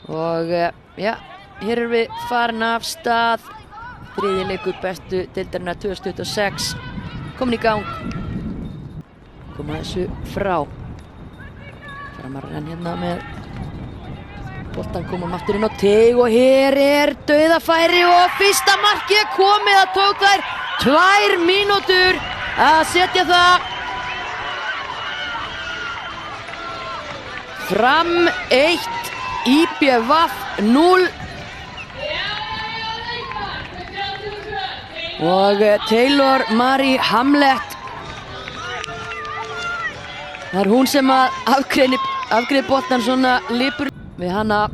Og já, hér erum við farin af stað. Þriðji leikur bestu deildarinnar 2026 komin í gang. Koma þessu frá. Framarinn hérna með boltan, komum aftur inn á teig og hér er dauðafæri og fyrsta markið komið. Það tók þær 2 mínútur að setja það. Fram 1, IBVF 0. Og Taylor Mari Hamlet, það er hún sem að afgreiði boltan svona lipur við hana.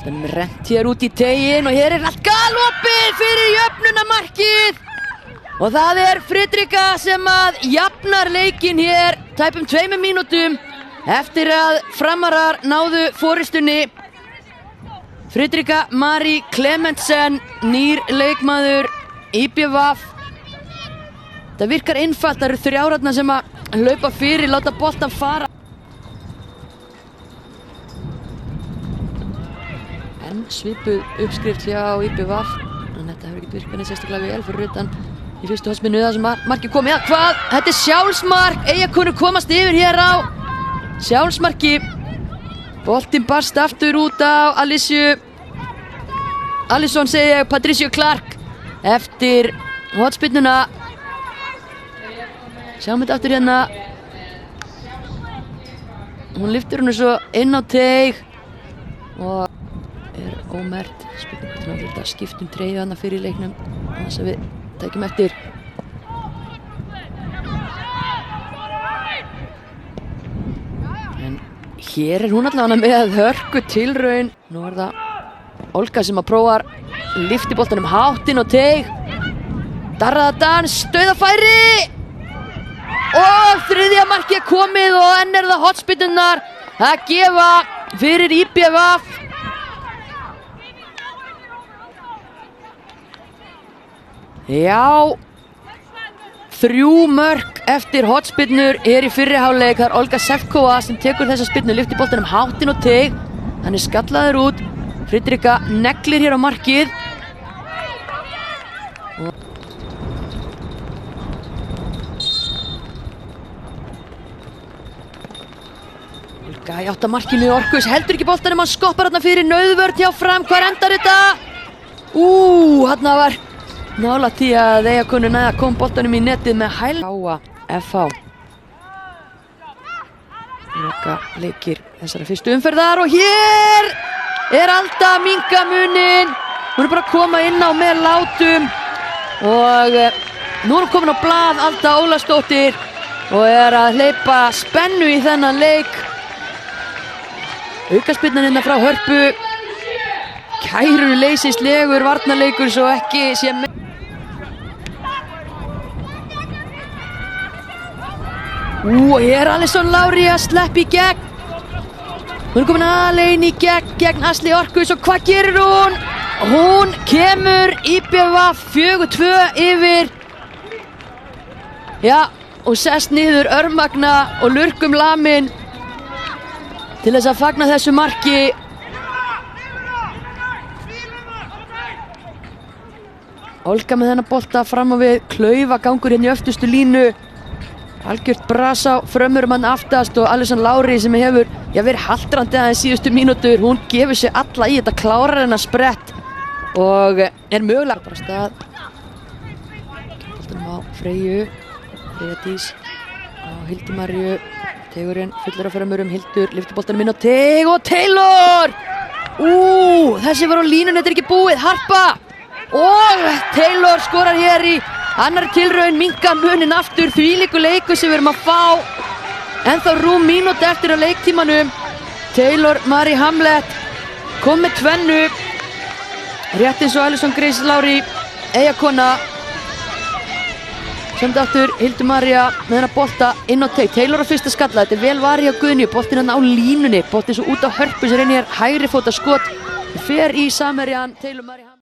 Þannig er rent hér út í tegin og hér er allt galopið fyrir jöfnunarmarkið. Og það er Friðrika sem að jafnar leikinn hér tæpum 2 mínútum eftir að Framarar náðu forystunni. Friðrika Mari Klementsen, nýr leikmaður IBVF. Það virkar einfalt, það eru 3 sem að hlaupa fyrir, láta boltan fara. En svipuð uppskrift hjá IBVF, en þetta hefur ekki virkað neitt sérstaklega vel fyrir utan í fyrstu hotspinnu það sem markið komið. Ja, hvað? Þetta er sjálfsmark, Eyjakonur komast yfir hér á sjálfsmarki. Boltinn barst aftur út á Alisson segi ég, Patricia Clark eftir hotspinnuna. Sjáum þetta aftur hérna. Hún lyftir henni svo inn á teig og er ómerkt. Spilnum þetta skiptum treyju hana fyrir leiknum þess að við tækjum eftir. En hér er hún allavega með hörku tilraun. Nú er það Olga sem að prófar lyftiboltanum háttinn og teig. Darraða dans, dauðafæri og 3. markið komið og enn er það hotspinnunar að gefa fyrir IBVF. Já, 3 mörk eftir hotspinnur er í fyrri hálfleik. Það er Olga Sevkova sem tekur þessa spinnu, lyftir boltanum háttinn og teig. Hann er skallaður út. Friðrika neglir hér á markið. Olga í 8 markinu, Orkus heldur ekki boltanum, hann skoppar hérna fyrir nauðvörn hjá Fram. Hvar endar þetta? Hérna var nálægt því að Eyjakonur næða kom boltanum í netið með hæl. Háa FH. Loka leikir þessara fyrstu umferðar og hér er Alda að minnka munin. Hún er bara að koma inn á með látum og nú er hún komin á blað, Alda Ólafsdóttir, og er að hleypa spennu í þennan leik. Aukaspyrnan hérna frá Hörpu. Kæruleysislegur varnarleikur svo ekki sé með. Hér er Alisson Lári að sleppa í gegn. Hún er komin alein í gegn Asli Orkus og hvað gerir hún? Hún kemur IBVF 4-2 yfir. Já, og sest niður örmagna og lurkum lamin til þess að fagna þessu marki. Olga með þennan bolta fram á við, klaufagangur hérna í öftustu línu. Algjört bras á frömmurumann aftast og Alisson Lári sem hefur verið haltrandi aðeins síðustu mínútur. Hún gefur sig alla í þetta, klárar hennar sprett og er mögulega bara stað. Boltanum á Freyju, Freyja Dís á Hildi Maríu. Teigurinn fullur af frömmurum, Hildur lyftir boltanum inn á teig og Taylor! Þessi var á línunni, þetta er ekki búið. Harpa og Taylor skorar hér í annar tilraun, minnka munin aftur. Þvílíkur leikur sem við erum að fá. Ennþá rúm mínúti eftir á leiktímanum. Taylor Mari Hamlet kom með 2. Rétt eins og Alisson Grace Lári, Eyjakona. Semt aftur Hildur María með hennar bolta inn á teig. Taylor á fyrsta skalla, þetta er vel varið á Guðnýju. Boltinn hann á línunni, boltinn svo út á Hörpu sem reynir hægri fóta skot. Fer í samherjan Taylor Mari Hamlet.